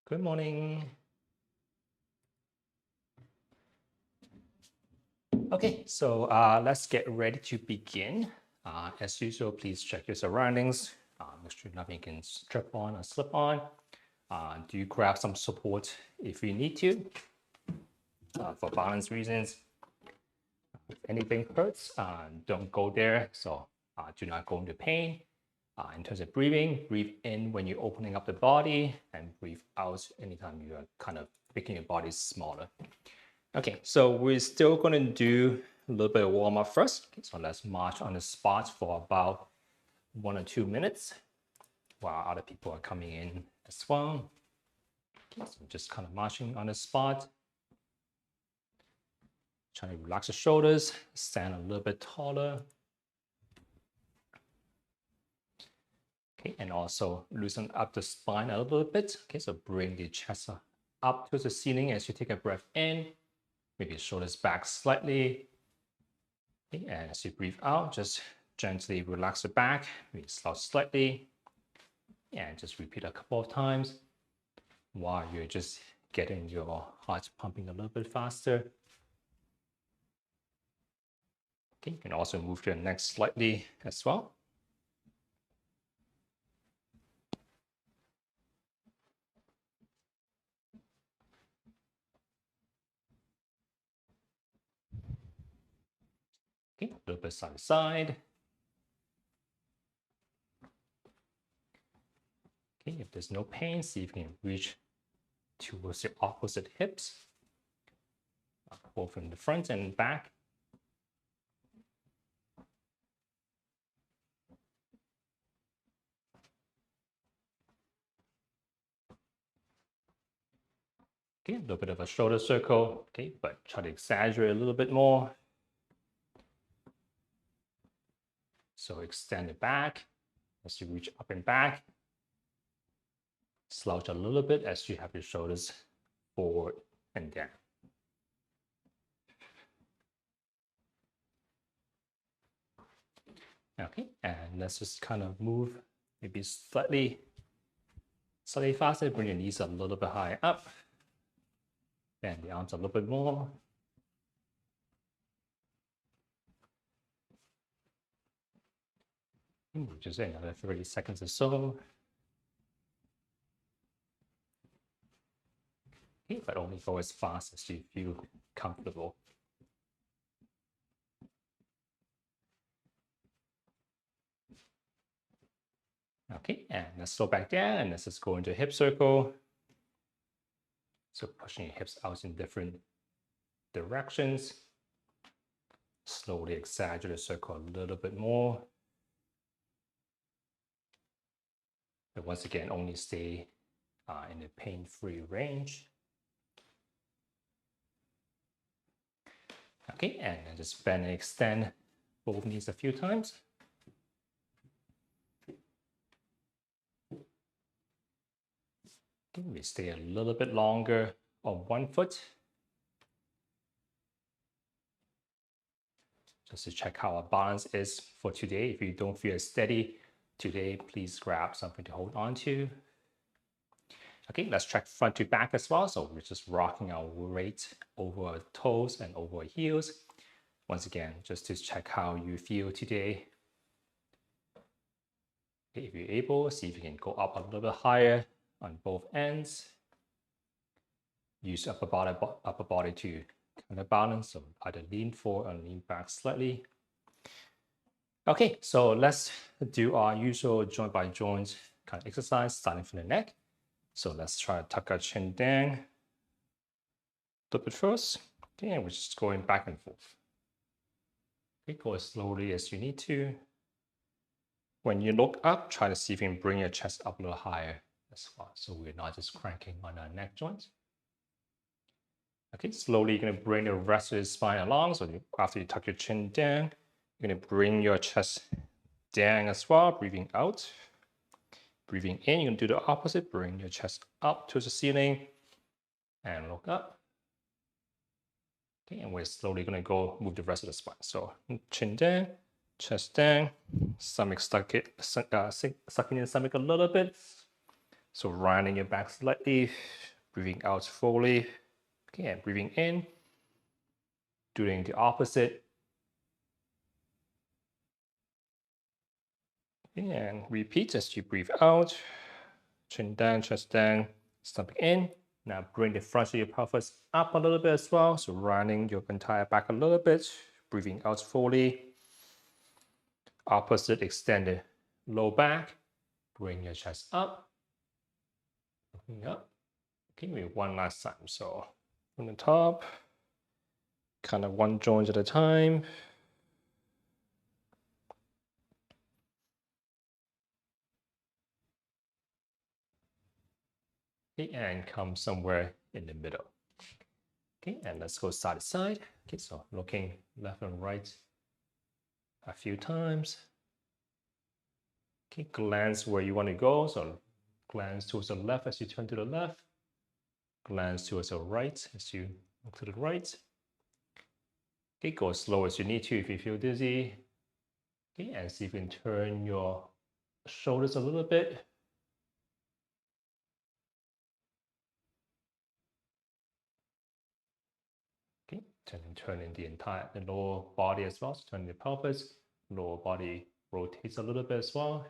Good morning. Okay, so let's get ready to begin. As usual, please check your surroundings. Make sure nothing can strip on or slip on. Do grab some support if you need to for balance reasons. If anything hurts, don't go there. So do not go into pain. In terms of breathing, breathe in when you're opening up the body and breathe out anytime you are kind of making your body smaller. Okay, so we're still going to do a little bit of warm up first. Okay, so let's march on the spot for about 1 or 2 minutes while other people are coming in as well. Okay, so just kind of marching on the spot. Trying to relax the shoulders, stand a little bit taller. Okay, and also loosen up the spine a little bit. Okay, so bring the chest up to the ceiling as you take a breath in. Maybe shoulders back slightly. Okay, and as you breathe out, just gently relax the back, maybe slouch slightly. And just repeat a couple of times while you're just getting your heart pumping a little bit faster. Okay, you can also move your neck slightly as well. Okay, a little bit side to side. Okay, if there's no pain, see if you can reach towards your opposite hips, both in the front and back. Okay, a little bit of a shoulder circle, okay, but try to exaggerate a little bit more. So extend it back as you reach up and back. Slouch a little bit as you have your shoulders forward and down. Okay, and let's just kind of move maybe slightly faster. Bring your knees a little bit higher up. Bend the arms a little bit more. Just another 30 seconds or so. Okay, but only go as fast as you feel comfortable. Okay, and let's slow back down and let's just go into a hip circle. So pushing your hips out in different directions. Slowly exaggerate the circle a little bit more. But once again, only stay in a pain-free range. Okay, and then just bend and extend both knees a few times. Okay, we stay a little bit longer on one foot. Just to check how our balance is for today. If you don't feel steady today, please grab something to hold on to. Okay, let's check front to back as well. So we're just rocking our weight over our toes and over our heels. Once again, just to check how you feel today. Okay, if you're able, see if you can go up a little bit higher on both ends. Use upper body to kind of balance, so either lean forward or lean back slightly. Okay, so let's do our usual joint by joint kind of exercise, starting from the neck. So let's try to tuck our chin down a little bit first. Okay, and we're just going back and forth. Okay, go as slowly as you need to. When you look up, try to see if you can bring your chest up a little higher as well, so we're not just cranking on our neck joints. Okay, slowly you're going to bring the rest of the spine along. So after you tuck your chin down, you're going to bring your chest down as well, breathing out. Breathing in, you're going to do the opposite. Bring your chest up to the ceiling and look up. Okay, and we're slowly going to go move the rest of the spine. So chin down, chest down, stomach sucking in the stomach a little bit. So rounding your back slightly, breathing out fully. Okay, and breathing in, doing the opposite. And repeat as you breathe out. Chin down, chest down, stomach in. Now bring the front of your pelvis up a little bit as well. So rounding your entire back a little bit, breathing out fully. Opposite, extend the low back. Bring your chest up. Looking up. Okay, maybe one last time. So from the top, kind of one joint at a time. Okay, and come somewhere in the middle. Okay, and let's go side to side. Okay, so looking left and right a few times. Okay, glance where you want to go. So glance towards the left as you turn to the left. Glance towards the right as you look to the right. Okay, go as slow as you need to if you feel dizzy. Okay, and see if you can turn your shoulders a little bit. Okay, turning the lower body as well. So turning the pelvis, lower body rotates a little bit as well.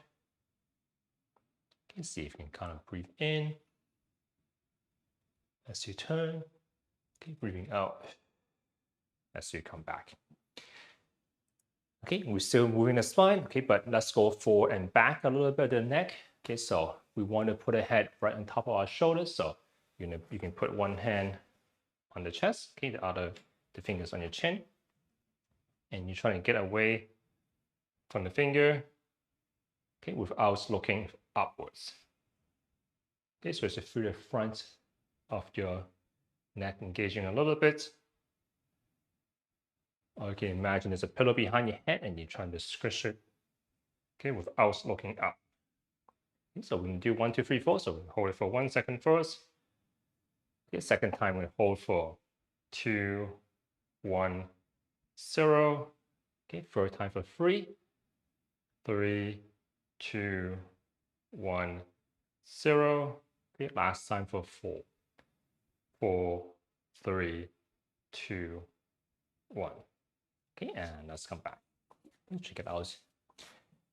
Okay, see if you can kind of breathe in as you turn. Okay, breathing out as you come back. Okay, we're still moving the spine. Okay, but let's go forward and back a little bit of the neck. Okay, so we want to put a head right on top of our shoulders. So you can put one hand on the chest. Okay, the fingers on your chin, and you're trying to get away from the finger. Okay, without looking upwards. Okay, so it's through the front of your neck, engaging a little bit. Or you can imagine there's a pillow behind your head and you're trying to squish it, okay, without looking up. Okay, so we can do 1, 2, 3, 4. So we hold it for 1 second first. Okay, second time we hold for 2, 1, 0. Okay, third time for 3, 3, 2, 1, 0. Okay, last time for 4, 4, 3, 2, 1. Okay, and let's come back. Check it out.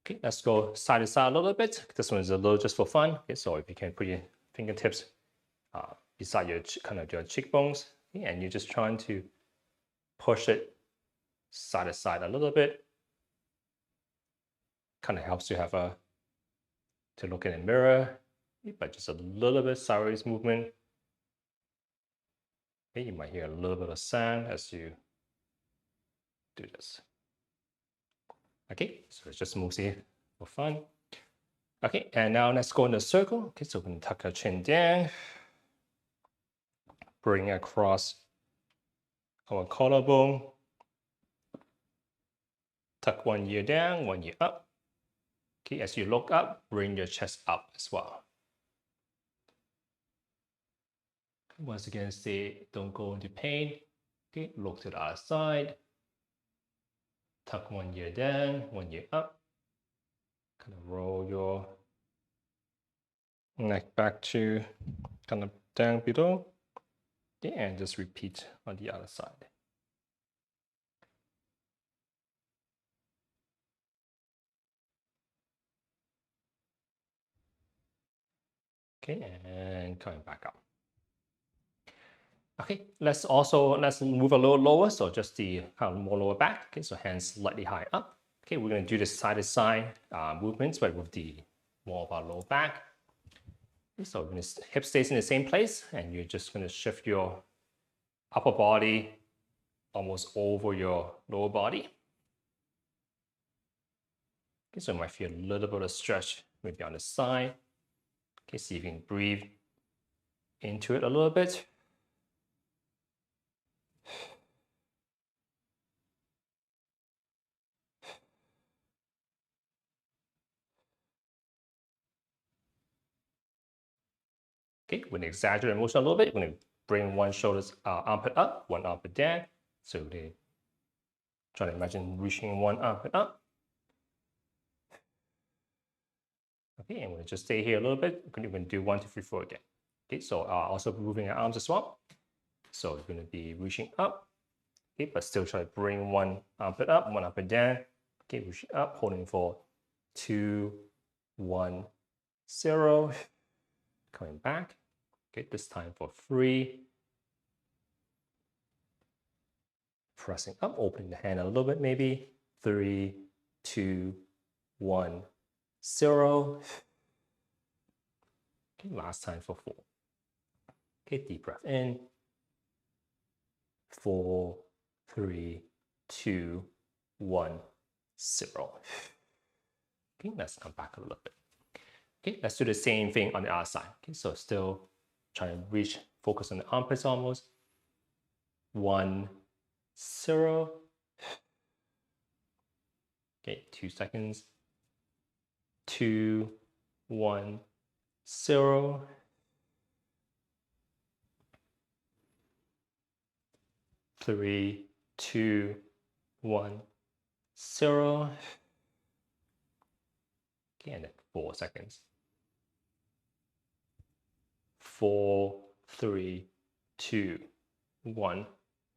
Okay, let's go side to side a little bit. This one is a little just for fun. Okay, so if you can put your fingertips beside your your cheekbones, okay, and you're just trying to push it side to side a little bit. Kind of helps you have to look in the mirror, okay, but just a little bit sideways movement. Okay, you might hear a little bit of sound as you do this. Okay, so it's just mostly for fun. Okay, and now let's go in a circle. Okay, so we can tuck our chin down, bring across our collarbone, tuck one ear down, one ear up. Okay, as you look up, bring your chest up as well. Once again, say don't go into pain. Okay, look to the other side. Tuck one ear down, one ear up. Kind of roll your neck back to kind of down below. Okay, and just repeat on the other side. Okay, and coming back up. Okay, let's move a little lower. So just the kind of more lower back. Okay, so hands slightly high up. Okay, we're going to do the side to side movements, but with the more of our lower back. Okay, so when the hip stays in the same place, and you're just going to shift your upper body almost over your lower body. Okay, so you might feel a little bit of stretch maybe on the side. Okay, see if you can breathe into it a little bit. Okay, we're going to exaggerate motion a little bit. We're going to bring one shoulder's armpit up, one armpit down. So they try to imagine reaching one armpit up. Okay, and we'll just stay here a little bit. We're going to do 1, 2, 3, 4 again. Okay, so also moving our arms as well. So we're going to be reaching up. Okay, but still try to bring one armpit up, one armpit down. Okay, reaching up, holding for 2, 1, 0. Coming back. Okay, this time for 3. Pressing up, opening the hand a little bit maybe. 3, 2, 1, 0. Okay, last time for 4. Okay, deep breath in. 4, 3, 2, 1, 0. Okay, let's come back a little bit. Okay, let's do the same thing on the other side. Okay, so still trying to reach, focus on the armpits almost. 1, 0. Okay, 2 seconds. 2, 1, 0. 3, 2, 1, 0. Okay, and then 4 seconds. 4, 3, 2, 1,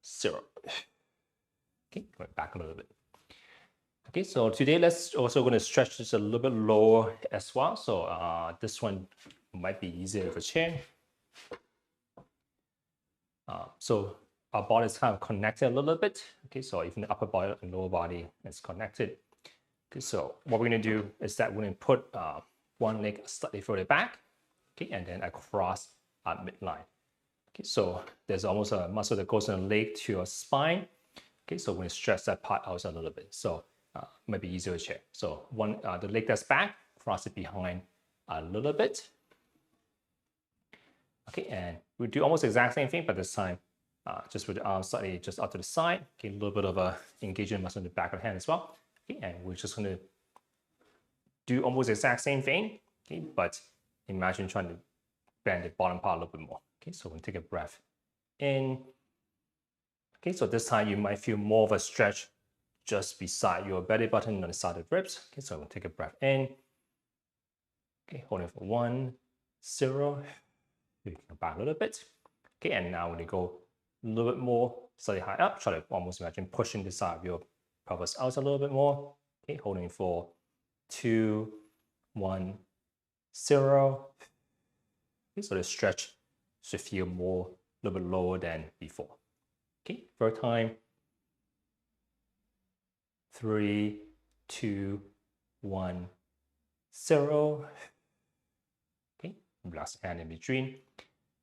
0. Okay, going back a little bit. Okay, so today let's also going to stretch this a little bit lower as well. So this one might be easier with a chair. So our body is kind of connected a little bit. Okay, so even the upper body and lower body is connected. Okay, so what we're going to do is that we're going to put one leg slightly further back, okay, and then across our midline. Okay, so there's almost a muscle that goes in the leg to your spine. Okay, so we're going to stretch that part out a little bit. So might be easier to check. So one, the leg that's back, cross it behind a little bit. Okay, and we do almost the exact same thing, but this time just with the arms slightly just out to the side. Okay, a little bit of a engagement muscle in the back of the hand as well. Okay, and we're just going to do almost the exact same thing. Okay, but imagine trying to bend the bottom part a little bit more. Okay, so we'll take a breath in. Okay, so this time you might feel more of a stretch just beside your belly button on the side of the ribs. Okay, so we'll take a breath in. Okay, holding for 1, 0. You can go back a little bit. Okay, and now when you go a little bit more, slightly high up, try to almost imagine pushing the side of your pelvis out a little bit more. Okay, holding for 2, 1, 0. Okay, so the stretch should feel more, a little bit lower than before. Okay, third time. 3, 2, 1, 0. Okay, last hand in between.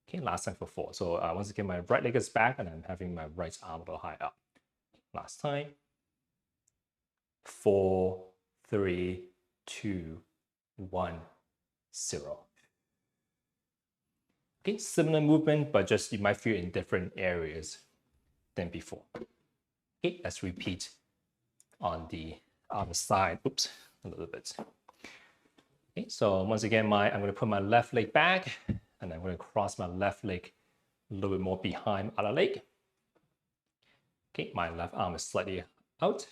Okay, last time for 4. So once again, my right leg is back and I'm having my right arm a little high up. Last time. 4, 3, 2, 1, 0. Okay, similar movement, but just you might feel in different areas than before. Okay, let's repeat on the other side. Oops, a little bit. Okay, so once again, I'm going to put my left leg back, and I'm going to cross my left leg a little bit more behind my other leg. Okay, my left arm is slightly out.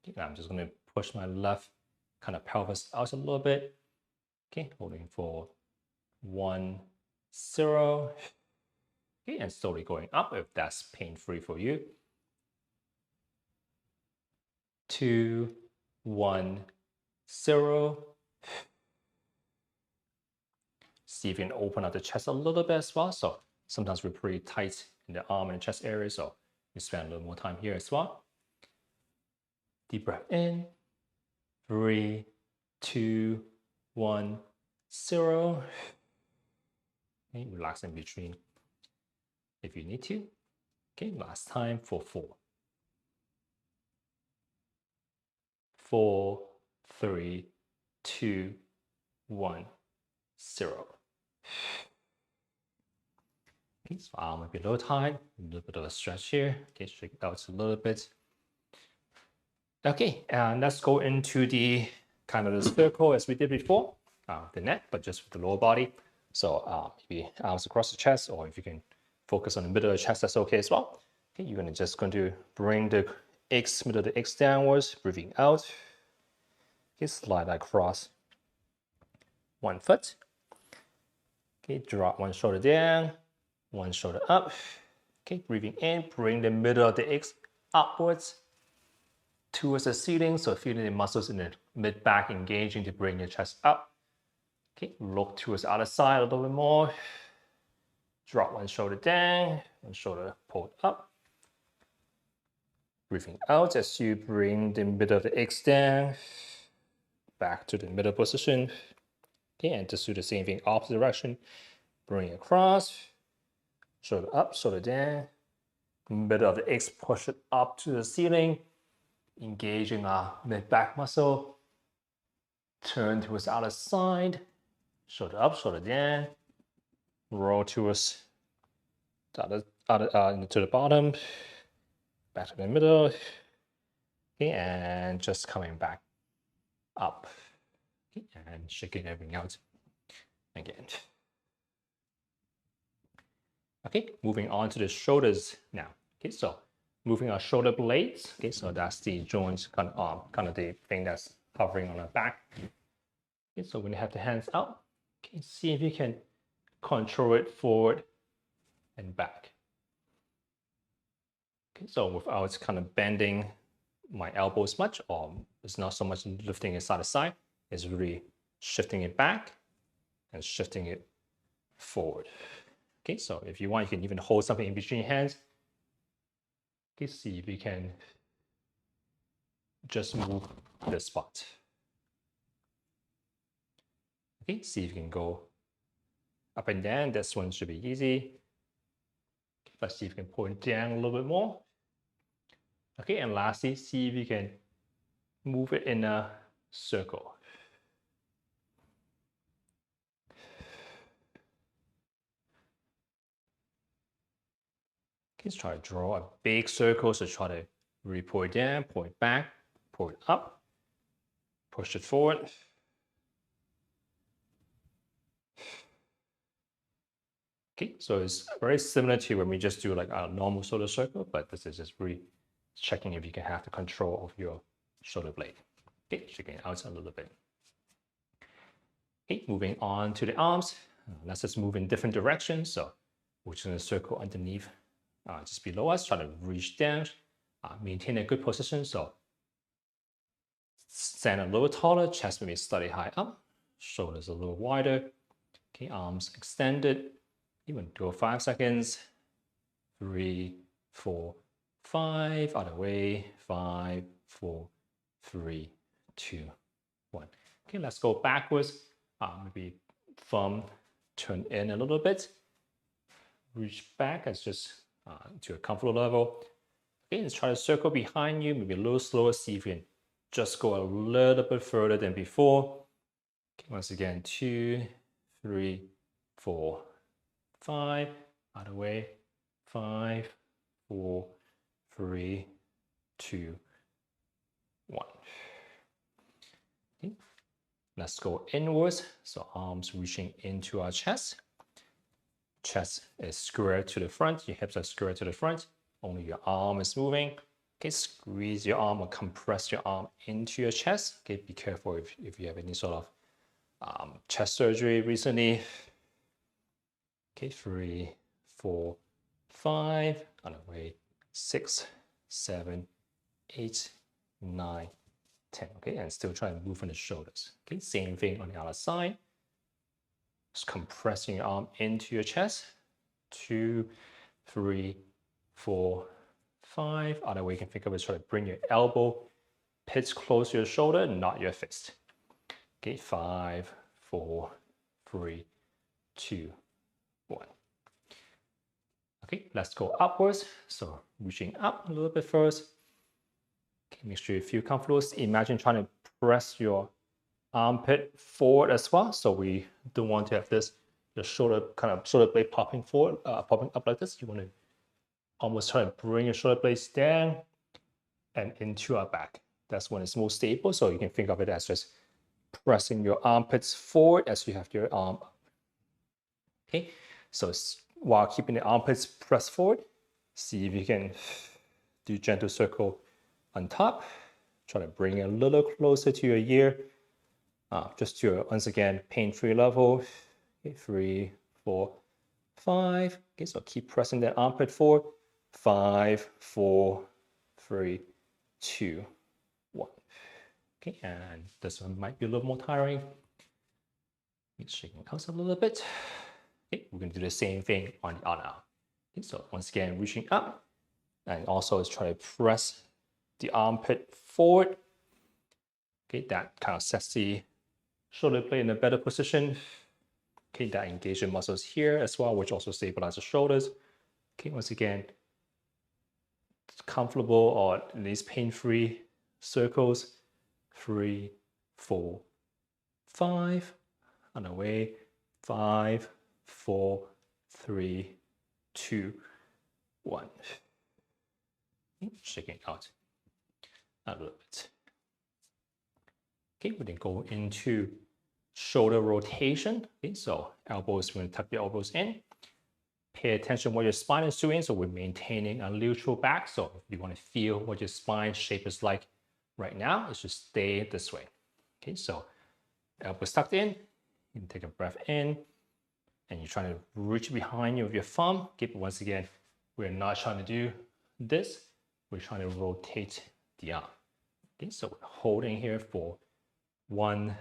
Okay, now I'm just going to push my left kind of pelvis out a little bit. Okay, holding for 1, 0. Okay, and slowly going up if that's pain-free for you. 2, 1, 0. See if you can open up the chest a little bit as well. So sometimes we're pretty tight in the arm and the chest area, so you spend a little more time here as well. Deep breath in. 3, 2, 1, 0. Okay, relax in between if you need to. Okay, last time for 4. 4, 3, 2, 1, 0. Okay, so arm might be a little tight, a little bit of a stretch here. Okay, shake it out a little bit. Okay, and let's go into the kind of the circle as we did before, the neck, but just with the lower body. So maybe arms across the chest, or if you can focus on the middle of the chest, that's okay as well. Okay, you're just going to bring the middle of the X downwards, breathing out. Okay, slide that across 1 foot. Okay, drop one shoulder down, one shoulder up. Okay, breathing in, bring the middle of the X upwards towards the ceiling. So feeling the muscles in the mid-back engaging to bring your chest up. Okay, look towards the other side a little bit more. Drop one shoulder down, one shoulder pulled up. Breathing out as you bring the middle of the X down, back to the middle position. Okay, and just do the same thing, opposite direction. Bring it across, shoulder up, shoulder down. Middle of the X, push it up to the ceiling, engaging our mid-back muscle. Turn towards the other side, shoulder up, shoulder down. Roll towards the other to the bottom, back to the middle. Okay, and just coming back up. Okay, and shaking everything out again. Okay, moving on to the shoulders now. Okay, so moving our shoulder blades. Okay, so that's the joints, kind of the thing that's hovering on our back. Okay, so when you have the hands out, okay, see if you can control it forward and back. Okay, so without kind of bending my elbows much, or it's not so much lifting it side to side, it's really shifting it back and shifting it forward. Okay, so if you want, you can even hold something in between your hands. Okay, see if you can just move the spot. Okay, see if you can go up and down. This one should be easy. Let's see if you can pull it down a little bit more. Okay, and lastly, see if you can move it in a circle. Okay, let's try to draw a big circle. So try to really pull it down, pull it back, pull it up, push it forward. Okay, so it's very similar to when we just do like a normal shoulder circle, but this is just really checking if you can have the control of your shoulder blade. Okay, shaking it out a little bit. Okay, moving on to the arms. Let's just move in different directions. So we're just going to circle underneath, just below us, try to reach down, maintain a good position. So stand a little taller, chest maybe slightly high up, shoulders a little wider. Okay, arms extended. Even go 5 seconds. 3, 4, 5. Other way. 5, 4, 3, 2, 1. Okay, let's go backwards. Maybe thumb turn in a little bit. Reach back as just to a comfortable level. Okay, let's try to circle behind you. Maybe a little slower. See if you can just go a little bit further than before. Okay, once again, 2, 3, 4, 5. Other way. 5, 4, 3, 2, 1. Okay. Let's go inwards. So arms reaching into our chest. Chest is square to the front. Your hips are square to the front. Only your arm is moving. Okay, squeeze your arm or compress your arm into your chest. Okay, be careful if you have any sort of chest surgery recently. Okay, 3, 4, 5. Other way. 6, 7, 8, 9, 10. Okay, and still try to move on the shoulders. Okay, same thing on the other side. Just compressing your arm into your chest. 2, 3, 4, 5. Other way you can think of it is try to bring your elbow pitch close to your shoulder, not your fist. Okay, 5, 4, 3, 2, 1. Okay, let's go upwards. So reaching up a little bit first. Okay, make sure you feel comfortable. Imagine trying to press your armpit forward as well. So we don't want to have this, your shoulder blade popping forward, popping up like this. You want to almost try to bring your shoulder blades down and into our back. That's when it's most stable. So you can think of it as just pressing your armpits forward as you have your arm up. Okay, so while keeping the armpits pressed forward, see if you can do gentle circle on top. Try to bring it a little closer to your ear. just to once again pain-free level. Okay, 3, 4, 5. Okay, so keep pressing that armpit forward. 5, 4, 3, 2, 1. Okay, and this one might be a little more tiring. Let's shake my calves a little bit. Okay, we're going to do the same thing on the other arm. Okay, so once again, reaching up, and also let's try to press the armpit forward. Okay, that kind of sets the shoulder blade in a better position. Okay, that engages the muscles here as well, which also stabilizes the shoulders. Okay, once again, comfortable or at least pain-free circles. 3, 4, 5. On the way. 5, 4, 3, 2, 1. Shaking out a little bit. Okay, we then go into shoulder rotation. Okay, so elbows, we're going to tuck the elbows in. Pay attention what your spine is doing. So we're maintaining a neutral back. So if you want to feel what your spine shape is like right now, it should stay this way. Okay, so elbows tucked in. You can take a breath in, and you're trying to reach behind you with your thumb. Okay, but once again, we're not trying to do this. We're trying to rotate the arm. Okay, so we're holding here for 1,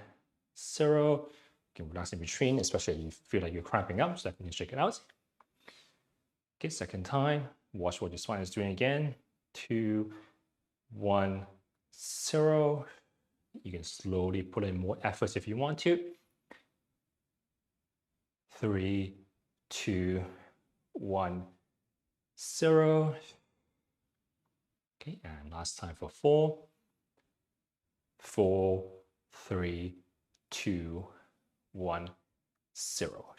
0. You can relax in between, especially if you feel like you're cramping up, so definitely shake it out. Okay, second time. Watch what your spine is doing again. 2, 1, 0. You can slowly put in more efforts if you want to. 3, 2, 1, 0. Okay, and last time for 4, 4, 3, 2, 1, 0.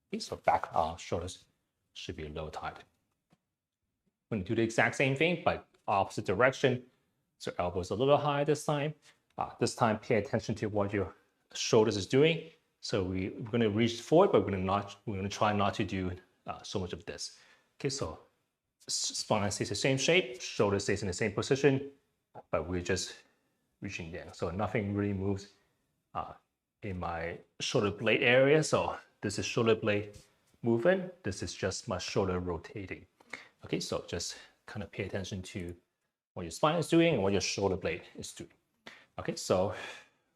Okay, so back shoulders should be a little tight. We're going to do the exact same thing, but opposite direction. So elbows a little higher this time. This time, pay attention to what your shoulders is doing. So we're going to reach forward, but we're going to try not to do so much of this. Okay, so spine stays the same shape, shoulder stays in the same position, but we're just reaching there. So nothing really moves in my shoulder blade area. So this is shoulder blade movement. This is just my shoulder rotating. Okay, so just kind of pay attention to what your spine is doing and what your shoulder blade is doing. Okay, so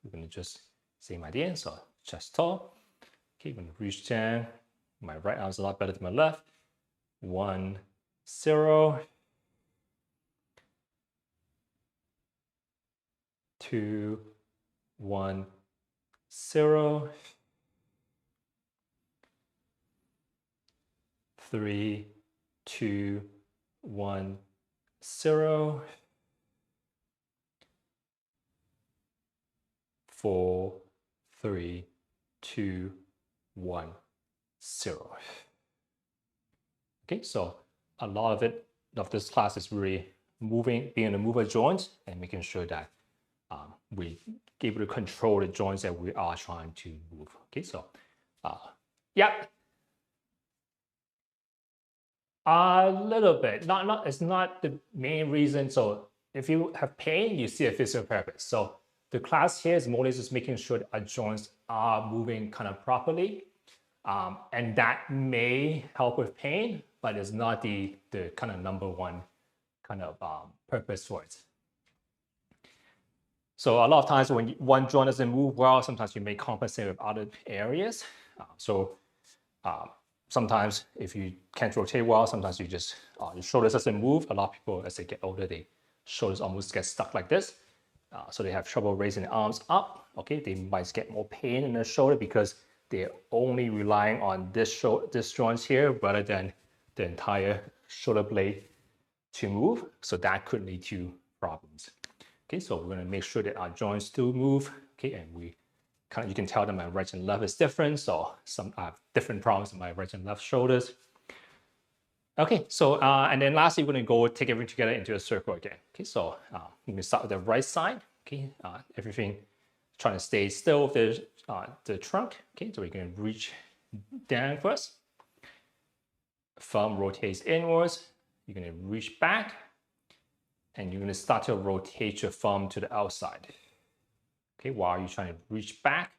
we're going to just same idea. So chest tall. Okay, I'm going to reach down. My right arm is a lot better than my left. 1, 0. 2, 1, 0. 3, 2, 1, 0. 4, 3, 2, 1, 0. Okay, so a lot of this class is really being a mover joint and making sure that we're able to control the joints that we are trying to move. Okay, so yeah, a little bit. It's not the main reason. So if you have pain, you see a physiotherapist. So the class here is more or less just making sure that our joints are moving kind of properly. And that may help with pain, but it's not the kind of number one kind of purpose for it. So a lot of times when one joint doesn't move well, sometimes you may compensate with other areas. Sometimes if you can't rotate well, sometimes you just, your shoulders doesn't move. A lot of people, as they get older, their shoulders almost get stuck like this. So they have trouble raising the arms up. Okay, they might get more pain in the shoulder because they're only relying on this joints here rather than the entire shoulder blade to move. So that could lead to problems. Okay, so we're going to make sure that our joints still move. Okay, and you can tell that my right and left is different. So I have different problems in my right and left shoulders. Okay, so and then lastly, we're going to go take everything together into a circle again. Okay, so we're going to start with the right side. Okay, everything trying to stay still with the trunk. Okay, so we're going to reach down first. Thumb rotates inwards. You're going to reach back, and you're going to start to rotate your thumb to the outside. Okay, while you're trying to reach back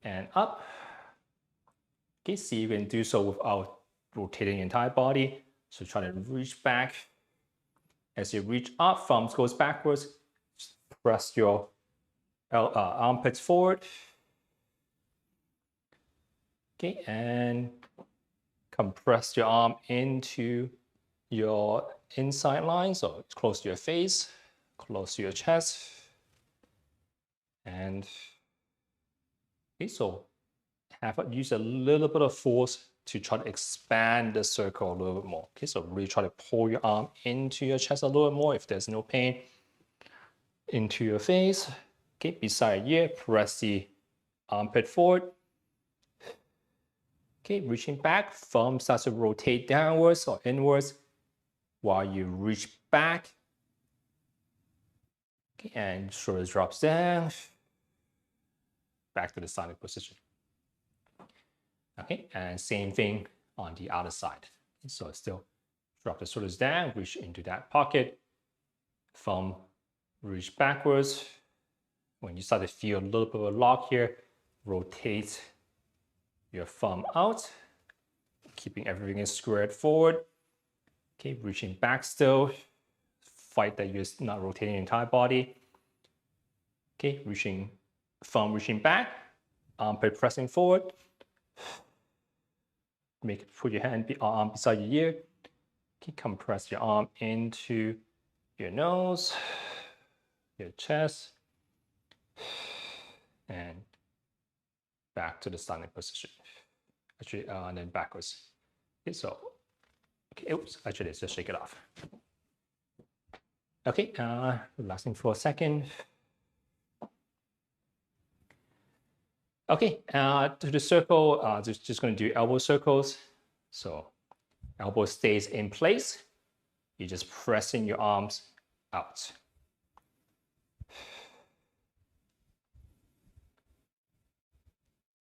and up. Okay, see you can do so without rotating the entire body. So try to reach back. As you reach up, thumbs goes backwards. Just press your armpits forward. Okay, and compress your arm into your inside line. So it's close to your face, close to your chest. And okay, so use a little bit of force to try to expand the circle a little bit more. Okay, so really try to pull your arm into your chest a little bit more if there's no pain. Into your face. Okay, beside your ear, press the armpit forward. Okay, reaching back, thumb starts to rotate downwards or inwards while you reach back. Okay, and shoulders drops down. Back to the standing position. Okay, and same thing on the other side. So still drop the shoulders down, reach into that pocket, thumb reach backwards. When you start to feel a little bit of a lock here, rotate your thumb out, keeping everything squared forward. Okay, reaching back still. Fight that you're not rotating the entire body. Okay, thumb reaching back, armpit pressing forward. Put your arm beside your ear. Okay, compress your arm into your nose, your chest, and back to the standing position. Actually, and then backwards. Okay, so, okay, oops, actually, let's just shake it off. Okay, relaxing for a second. Okay, to the circle, just going to do elbow circles. So elbow stays in place. You're just pressing your arms out.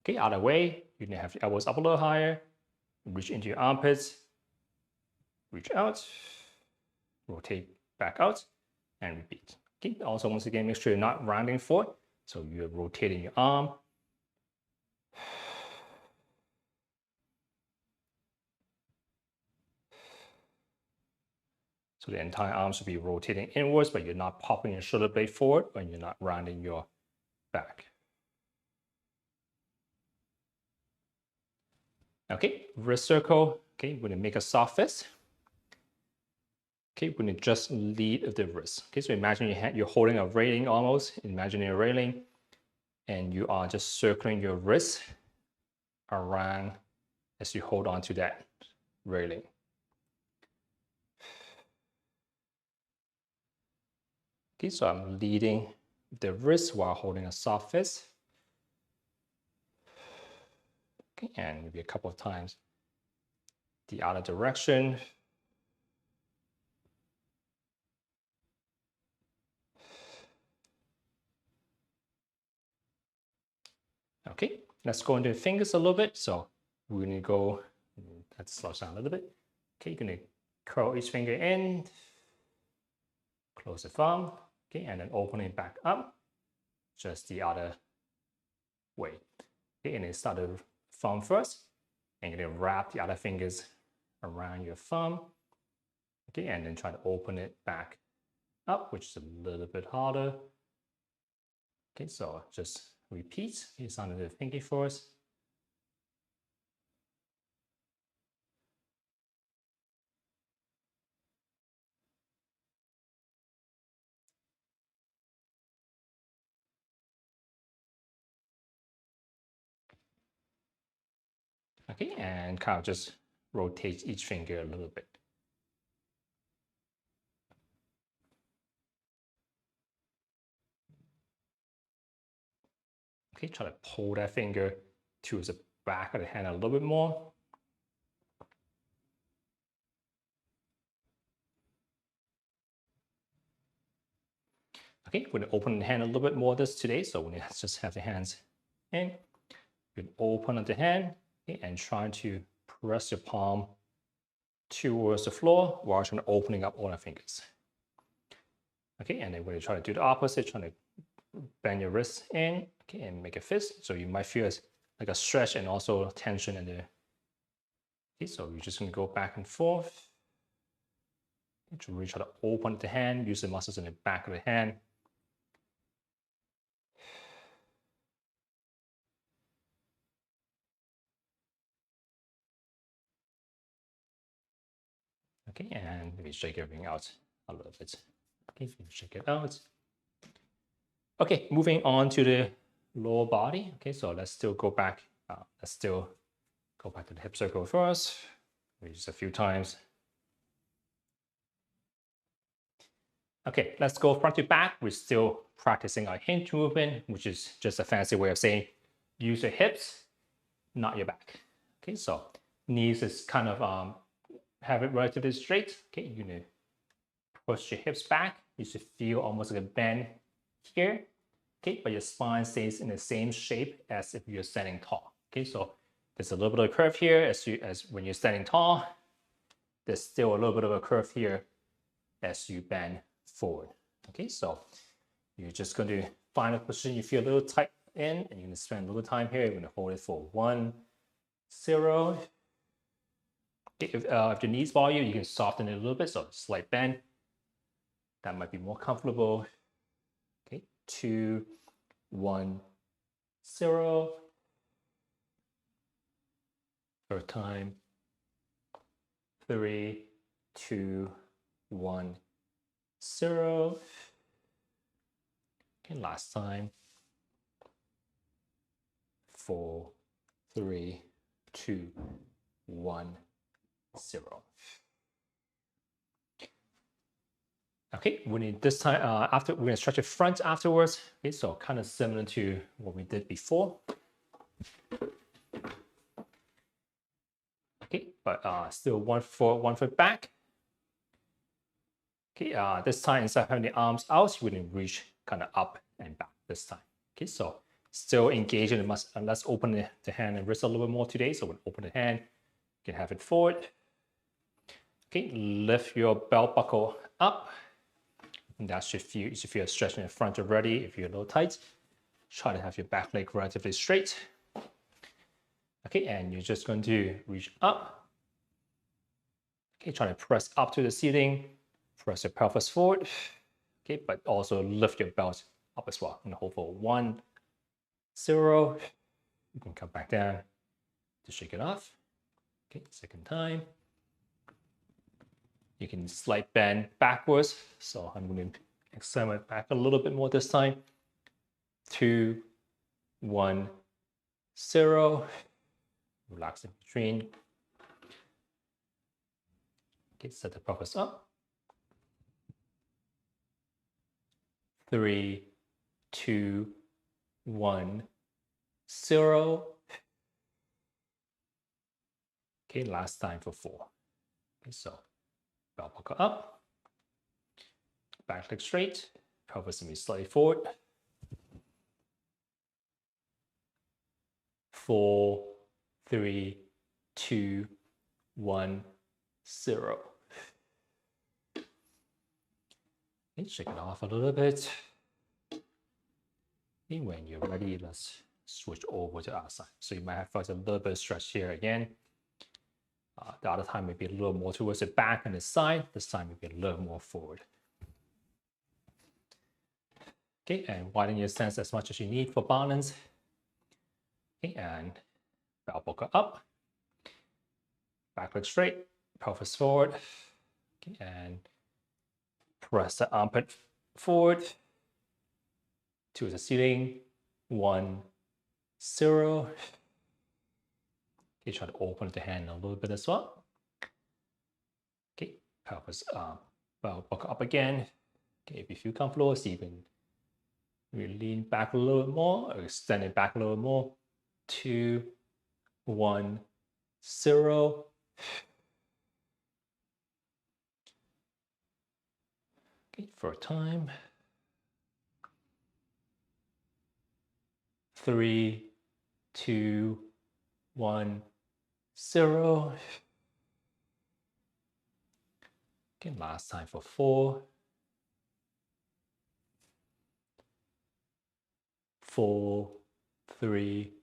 Okay, other way, you can have your elbows up a little higher. Reach into your armpits. Reach out. Rotate back out. And repeat. Okay, also once again, make sure you're not rounding forward. So you're rotating your arm. So the entire arm should be rotating inwards, but you're not popping your shoulder blade forward when you're not rounding your back. Okay, wrist circle. Okay, we're gonna make a soft fist. Okay, we're gonna just lead the wrist. Okay, so imagine you're holding a railing almost. Imagine a railing, and you are just circling your wrist around as you hold on to that railing. Okay, so I'm leading the wrist while holding a soft fist. Okay, and maybe a couple of times the other direction. Okay, let's go into the fingers a little bit. So we're gonna go, let's slow down a little bit. Okay, you're gonna curl each finger in, close the thumb, okay, and then open it back up, just the other way. Okay, and then start the thumb first, and you're gonna wrap the other fingers around your thumb. Okay, and then try to open it back up, which is a little bit harder. Okay, so just repeat. It's under the pinky first. Okay, and kind of just rotate each finger a little bit. Okay, try to pull that finger towards the back of the hand a little bit more. Okay, we're gonna open the hand a little bit more today. So we're gonna just have the hands in. You can open up the hand, okay, and try to press your palm towards the floor while trying to opening up all the fingers. Okay, and then we're gonna try to do the opposite, trying to bend your wrist in, okay, and make a fist. So you might feel like a stretch and also tension in there. Okay, so you're just gonna go back and forth. To really try to open the hand, use the muscles in the back of the hand. Okay, and maybe shake everything out a little bit. Okay, shake it out. Okay, moving on to the lower body. Okay, so let's still go back. Let's still go back to the hip circle first. Maybe just a few times. Okay, let's go front to back. We're still practicing our hinge movement, which is just a fancy way of saying use your hips, not your back. Okay, so knees is kind of have it relatively straight. Okay, you're gonna push your hips back. You should feel almost like a bend here. Okay, but your spine stays in the same shape as if you're standing tall. Okay, so there's a little bit of a curve here as when you're standing tall. There's still a little bit of a curve here as you bend forward. Okay, so you're just going to find a position you feel a little tight in, and you're going to spend a little time here. You're going to hold it for 1, 0. Okay, if your knees bother you, you can soften it a little bit, so slight bend. That might be more comfortable. Okay, 2, 1, 0. Third time. 3, 2, 1, 0. Okay, last time. 4, 3, 2, 1, 0. Okay, we need this time after we're gonna stretch the front afterwards. Okay, so kind of similar to what we did before. Okay, but still one foot back. Okay, this time instead of having the arms out, we're gonna reach kind of up and back this time. Okay, so still engage in the muscle. Let's open the hand and wrist a little bit more today. So we'll open the hand. You can have it forward. Okay, lift your belt buckle up. And that should feel, you should feel a stretch in the front already. If you're a little tight, try to have your back leg relatively straight. Okay, and you're just going to reach up. Okay, try to press up to the ceiling. Press your pelvis forward. Okay, but also lift your belt up as well. And hold for 1, 0. You can come back down to shake it off. Okay, second time. You can slight bend backwards. So I'm going to extend my back a little bit more this time. 2, 1, 0. Relax in between. Okay, set the pelvis up. 3, 2, 1, 0. Okay, last time for 4. Okay, so belt buckle up, back leg straight, pelvis may be slightly forward. 4, 3, 2, 1, 0. Okay, shake it off a little bit. Okay, when you're ready, let's switch over to our side. So you might have felt a little bit of stretch here again. The other time maybe a little more towards the back and the side. This time maybe a little more forward. Okay, and widen your stance as much as you need for balance. Okay, and belt buckle up, back leg straight, pelvis forward. Okay, and press the armpit forward to the ceiling. 1, 0. Okay, try to open the hand a little bit as well. Okay, pelvis belt buckle up again. Okay, if you feel comfortable, see if you can really lean back a little bit more, or extend it back a little more. 2, 1, 0. Okay, for a time. 3, 2, 1, 0. Okay, last time for 4. 4, 3,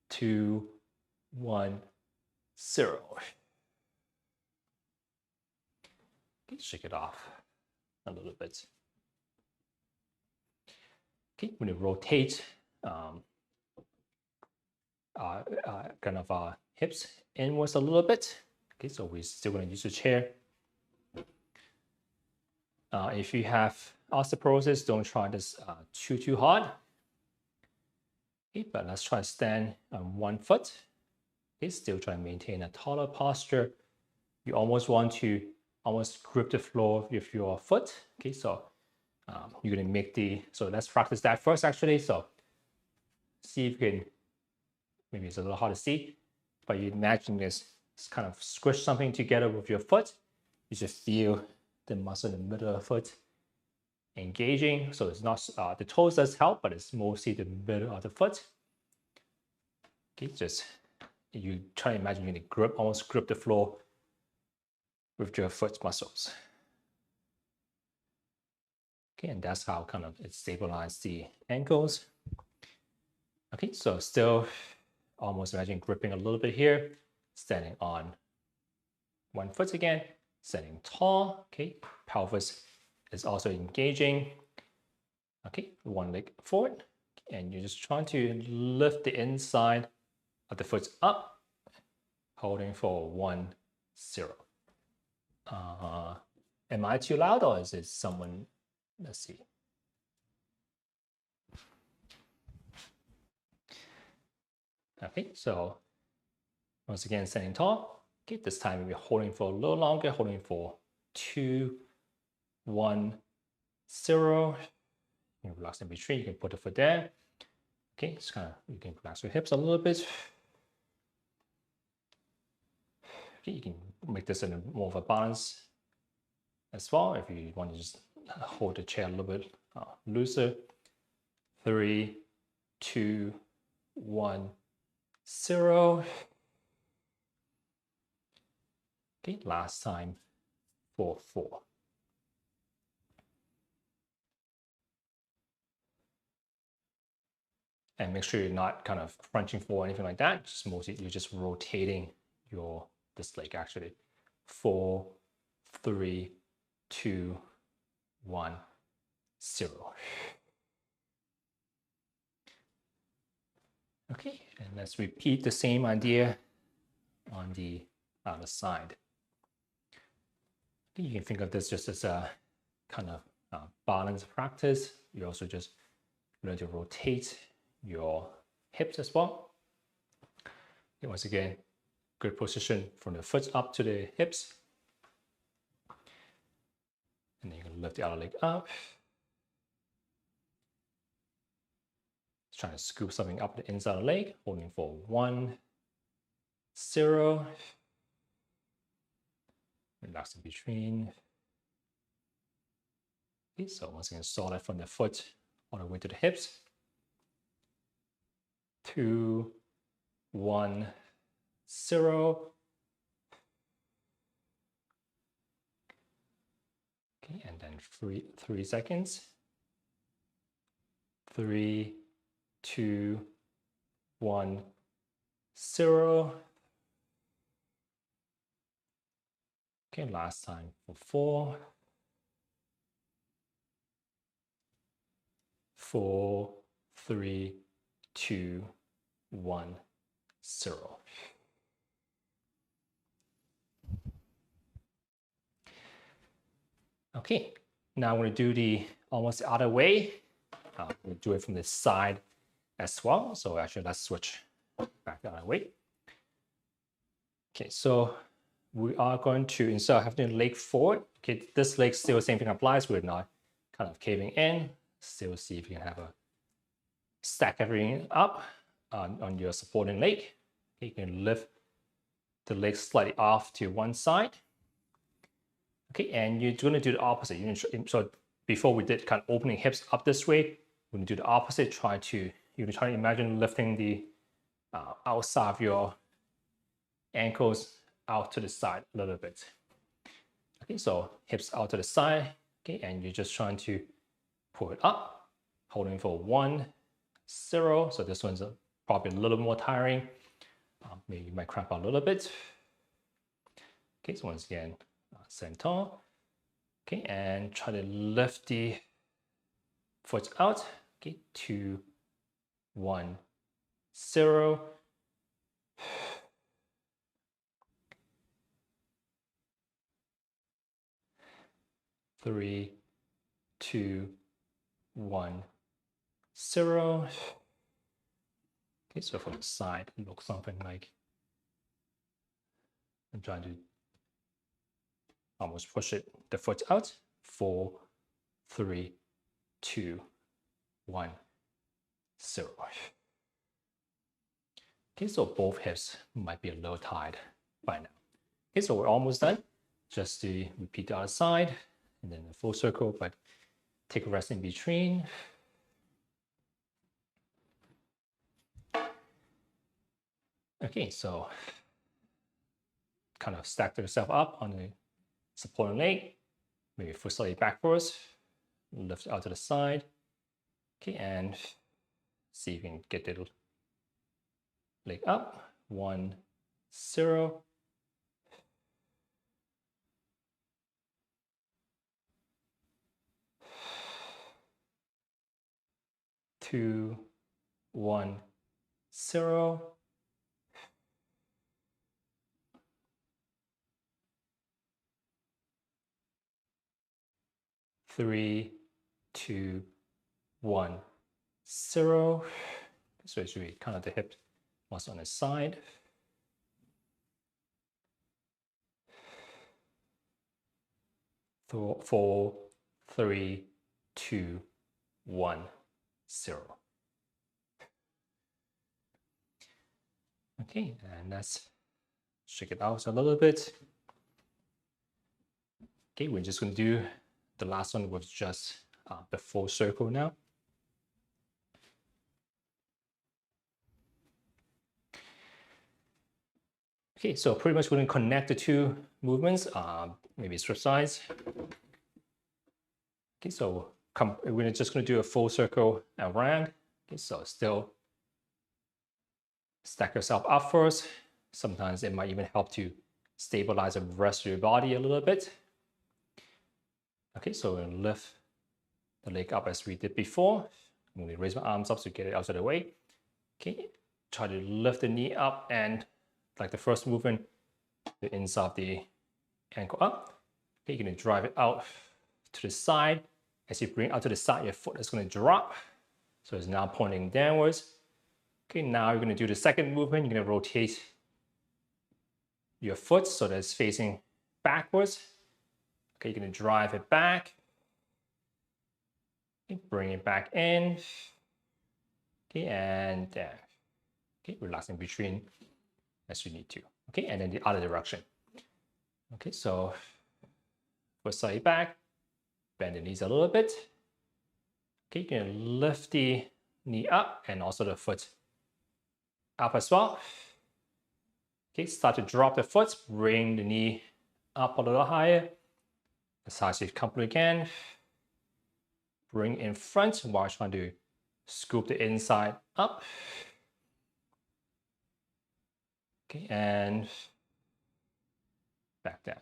2, 1, 0. Okay, shake it off a little bit. Okay, when you rotate kind of our hips inwards a little bit. Okay, so we're still going to use the chair. If you have osteoporosis, don't try this too hard. Okay, but let's try to stand on one foot. Okay, still try to maintain a taller posture. You almost want to grip the floor with your foot. Okay, so you're going to make so let's practice that first actually. So see if you can, maybe it's a little hard to see, but you imagine this kind of squish something together with your foot. You just feel the muscle in the middle of the foot engaging. So it's not, the toes does help, but it's mostly the middle of the foot. Okay, just you try to imagine you can almost grip the floor with your foot muscles. Okay, and that's how kind of it stabilizes the ankles. Okay, so still almost imagine gripping a little bit here, standing on one foot again, standing tall. Okay, pelvis is also engaging. Okay, one leg forward, and you're just trying to lift the inside of the foot up, holding for 1, 0. Am I too loud, or is it someone? Let's see. Okay, so once again, standing tall. Okay, this time we're holding for a little longer, holding for 2, 1, 0. You can relax in between. You can put the foot there. Okay, it's kind of, you can relax your hips a little bit. Okay, you can make this in more of a balance as well. If you want to just hold the chair a little bit looser. 3, 2, 1, 0. Okay, last time for 4. And make sure you're not kind of crunching forward or anything like that. Just mostly you're just rotating this leg actually. 4, 3, 2, 1, 0. Okay, and let's repeat the same idea on the other side. You can think of this just as a kind of balance practice. You also just learn to rotate your hips as well. Okay, once again, good position from the foot up to the hips. And then you can lift the other leg up. Just trying to scoop something up the inside of the leg, holding for 1, 0. Relax in between. Okay, so once again, solid from the foot all the way to the hips. 2, 1, 0. Okay, and then 3 seconds. 3, 2, 1, 0. Okay, last time for 4. 4, 3, 2, 1, 0. Okay, now I'm going to do almost the other way. We'll do it from the side as well. So actually, let's switch back the other way. Okay, so we are going to, instead of having the leg forward, okay, this leg still the same thing applies. We're not kind of caving in. Still see if you can have a stack everything up on your supporting leg. Okay, you can lift the leg slightly off to one side. Okay, and you're going to do the opposite. So before we did kind of opening hips up this way, we're going to do the opposite. You can try to imagine lifting the outside of your ankles out to the side a little bit. Okay, so hips out to the side. Okay, and you're just trying to pull it up, holding for 1, 0. So this one's probably a little more tiring. Maybe you might cramp out a little bit. Okay, so once again, stand tall. Okay, and try to lift the foot out. Okay, 2, 1, 0. 3, 2, 1, 0. Okay, so from the side, it looks something like I'm trying to almost push the foot out. 4, 3, 2, 1, 0. Okay, so both hips might be a little tired by now. Okay, so we're almost done. Just to repeat the other side and then a full circle, but take a rest in between. Okay, so kind of stack yourself up on the supporting leg, maybe foot slightly backwards, lift out to the side. Okay, and see if you can get the leg up. 1, 0. 2, 1, 0. 3, 2, 1, 0. So it's really kind of the hip was on the side. 4, 3, 2, 1, 0. Okay, and let's shake it out a little bit. Okay, we're just going to do the last one with just the full circle now. Okay, so pretty much we're going to connect the two movements, maybe switch sides. Okay, so we're just going to do a full circle around. Okay, so still stack yourself up first. Sometimes it might even help to stabilize the rest of your body a little bit. Okay, so we're going to lift the leg up as we did before. I'm going to raise my arms up to get it out of the way. Okay, try to lift the knee up and like the first movement, the inside of the ankle up. Okay, you're going to drive it out to the side. As you bring it out to the side, your foot is going to drop. So it's now pointing downwards. Okay, now you're going to do the second movement. You're going to rotate your foot so that it's facing backwards. Okay, you're going to drive it back. Okay, bring it back in. Okay, and down. Okay, relaxing between as you need to. Okay, and then the other direction. Okay, so foot slightly back, bend the knees a little bit. Okay, you're going to lift the knee up and also the foot up as well. Okay, start to drop the foot, bring the knee up a little higher, as high as you comfortably can. Bring in front while trying to scoop the inside up. Okay, and back down.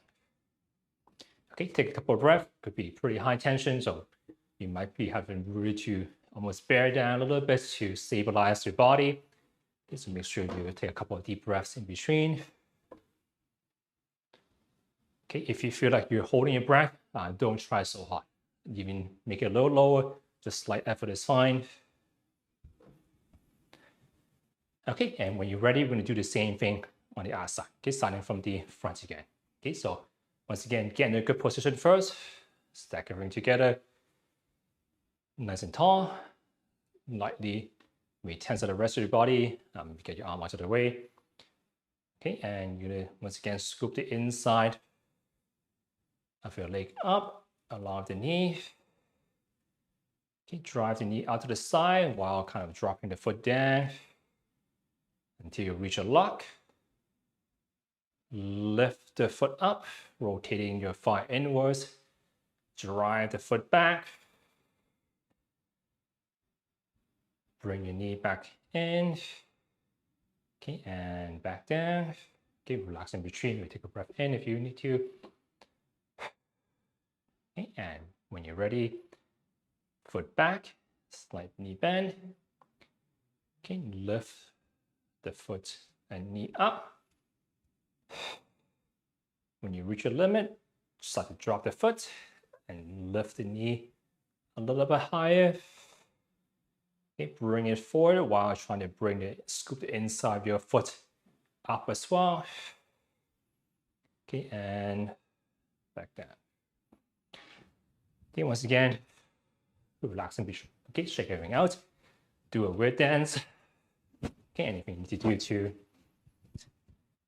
Okay, take a couple of breaths. Could be pretty high tension, so you might be having really to almost bear down a little bit to stabilize your body. Okay, so make sure you take a couple of deep breaths in between. Okay, if you feel like you're holding your breath, don't try so hard. Even make it a little lower, just slight effort is fine. Okay, and when you're ready, we're going to do the same thing on the other side. Okay, starting from the front again. Okay, so once again, get in a good position first. Stack everything together. Nice and tall. Lightly tense the rest of your body. Get your arm out of the way. Okay, and you're going to once again scoop the inside of your leg up along the knee. Okay, drive the knee out to the side while kind of dropping the foot down until you reach a lock. Lift the foot up, rotating your thigh inwards. Drive the foot back. Bring your knee back in. Okay, and back down. Okay, relax in between. We take a breath in if you need to. Okay, and when you're ready, foot back, slight knee bend. Okay, lift the foot and knee up. When you reach your limit, start to drop the foot and lift the knee a little bit higher. Okay, bring it forward while trying to scoop the inside of your foot up as well. Okay, and back down. Okay, once again, relax and be sure. Okay, shake everything out. Do a weird dance. Okay, anything you need to do to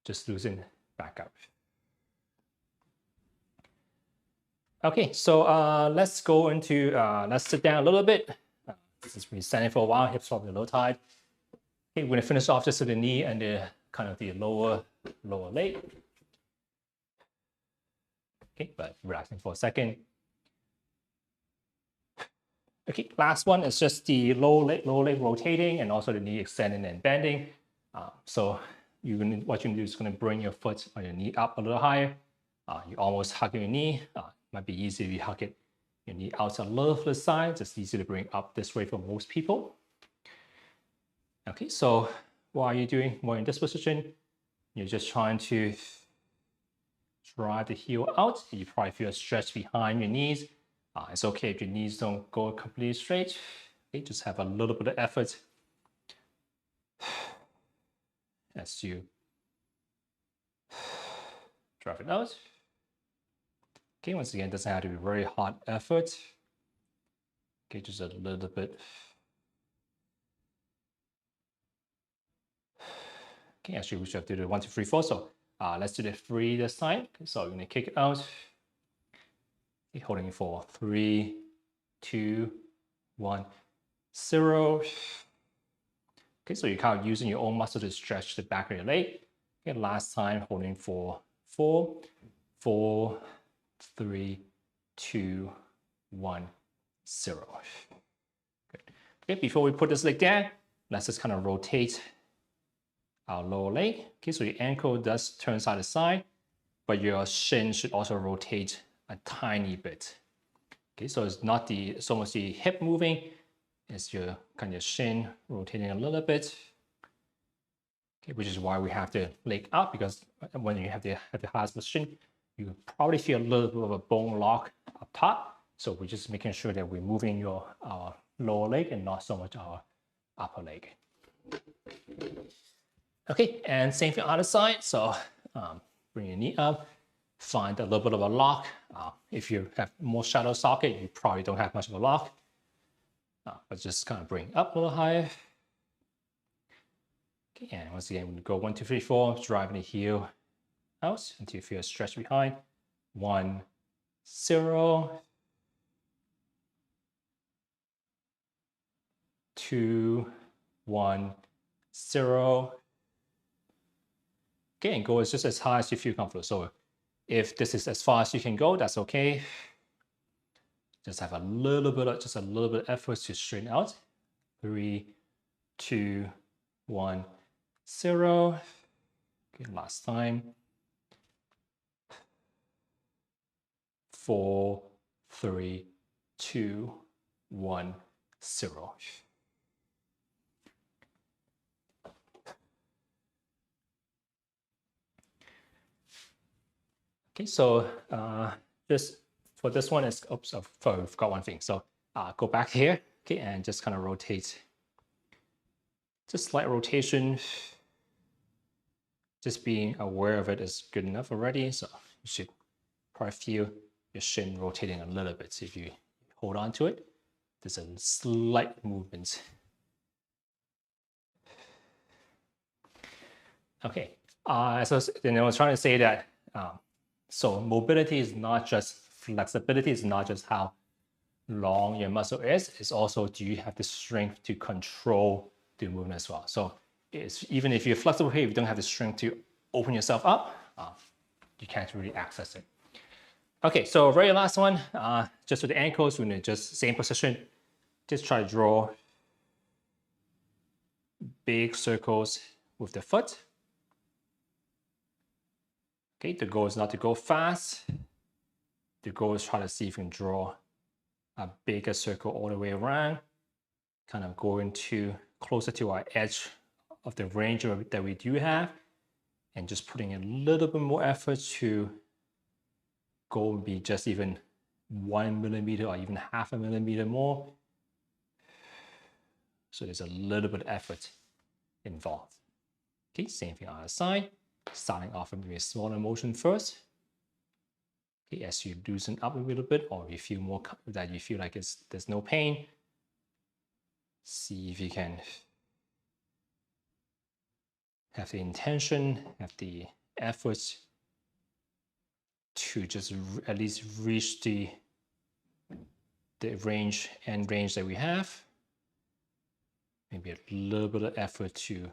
just loosen back up. Okay, so let's go into, let's sit down a little bit. Since we've been standing for a while, hips probably a little tight. Okay, we're gonna finish off just with the knee and the kind of the lower leg. Okay, but relaxing for a second. Okay, last one is just the lower leg rotating and also the knee extending and bending. So what you can do is going to bring your foot or your knee up a little higher. You almost hug your knee. Might be easy if you hug your knee out a little to the side. Just easy to bring up this way for most people. Okay, so what are you doing more in this position? You're just trying to drive the heel out. You probably feel a stretch behind your knees. It's okay if your knees don't go completely straight. Okay, just have a little bit of effort as you drive it out. Okay, once again, it doesn't have to be very hard effort. Okay, just a little bit. Okay, actually, we should have to do the 1, 2, 3, 4. So let's do the 3 this time. Okay, so you're gonna kick it out. Okay, holding it for 3, 2, 1, 0. Okay, so you're kind of using your own muscle to stretch the back of your leg. Okay, last time holding for 4, 4, 3, 2, 1, 0. Good. Okay, before we put this leg down, let's just kind of rotate our lower leg. Okay, so your ankle does turn side to side, but your shin should also rotate a tiny bit. Okay, so it's not so much the hip moving, it's your kind of shin rotating a little bit. Okay, which is why we have the leg up, because when you have the highest position, you probably feel a little bit of a bone lock up top. So we're just making sure that we're moving our lower leg and not so much our upper leg. Okay, and same thing on the other side. So bring your knee up. Find a little bit of a lock. If you have more shallow socket, you probably don't have much of a lock. But just kind of bring up a little higher. Okay, and once again, we go 1, 2, 3, 4, driving the heel out until you feel a stretch behind. 1, 0. 2, 1, 0. Okay, and go just as high as you feel comfortable. So if this is as far as you can go, that's okay. Just have a little bit of effort to straighten out. 3, 2, 1, 0. Okay, last time. 4, 3, 2, 1, 0. Okay, so just for this one is, oops, I forgot one thing. So go back here, okay, and just kind of rotate. Just slight rotation. Just being aware of it is good enough already. So you should probably feel your shin rotating a little bit. So if you hold on to it, there's a slight movement. Okay, so then I was trying to say that so mobility is not just flexibility, it's not just how long your muscle is, it's also do you have the strength to control the movement as well. So even if you're flexible here, if you don't have the strength to open yourself up, you can't really access it. Okay, so very last one, just with the ankles, we're gonna just same position, just try to draw big circles with the foot. Okay, the goal is not to go fast. The goal is try to see if you can draw a bigger circle all the way around, kind of going closer to our edge of the range that we do have, and just putting a little bit more effort to go and be just even 1 millimeter or even half a millimeter more. So there's a little bit of effort involved. Okay, same thing on the other side. Starting off with a smaller motion first. Okay, as you loosen up a little bit, or you feel more that you feel like there's no pain, see if you can have the intention, have the efforts to just at least reach the end range that we have. Maybe a little bit of effort to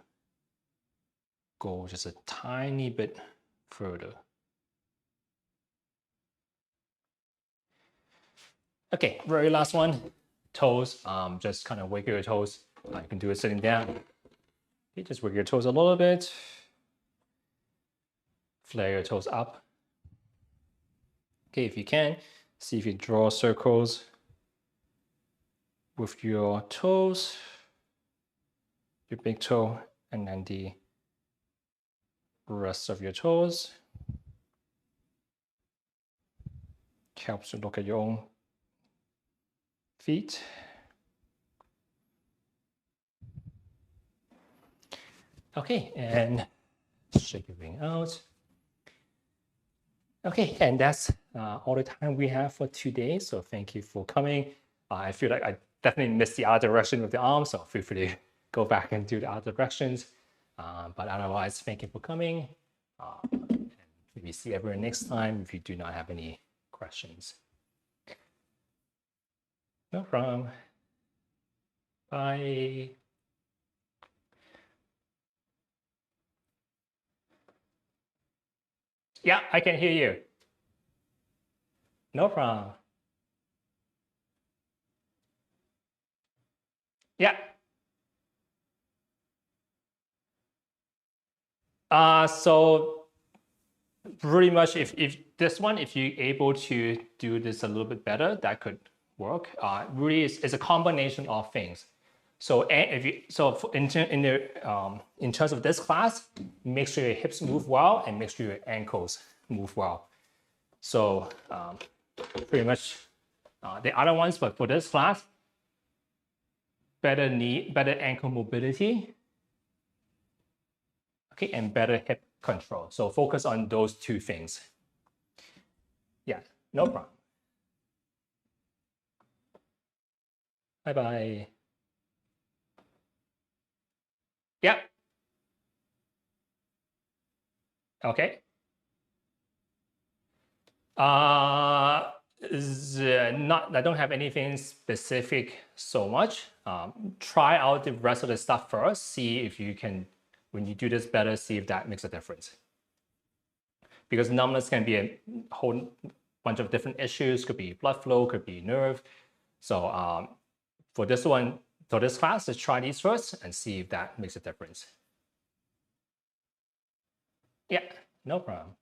go just a tiny bit further. Okay, very last one, toes. Just kind of wiggle your toes. You can do it sitting down. Okay, just wiggle your toes a little bit. Flare your toes up. Okay, if you can, see if you draw circles with your toes, your big toe, and then the rest of your toes. Helps to look at your own feet. Okay, and shake everything out. Okay, and that's all the time we have for today. So thank you for coming. I feel like I definitely missed the other direction with the arm, so feel free to go back and do the other directions. But otherwise, thank you for coming. And maybe see everyone next time if you do not have any questions. No problem. Bye. Yeah, I can hear you. No problem. Yeah. So pretty much if this one, if you're able to do this a little bit better, that could work. Really, it's a combination of things. So in terms of this class, make sure your hips move well and make sure your ankles move well. So pretty much the other ones, but for this class, better ankle mobility, okay, and better hip control. So focus on those two things. Yeah, no problem. Bye-bye. Yeah. Okay. I don't have anything specific so much. Try out the rest of the stuff first. See if you can, when you do this better, see if that makes a difference. Because numbness can be a whole bunch of different issues. Could be blood flow, could be nerve. So for this one, for this class, let's try these first and see if that makes a difference. Yeah, no problem.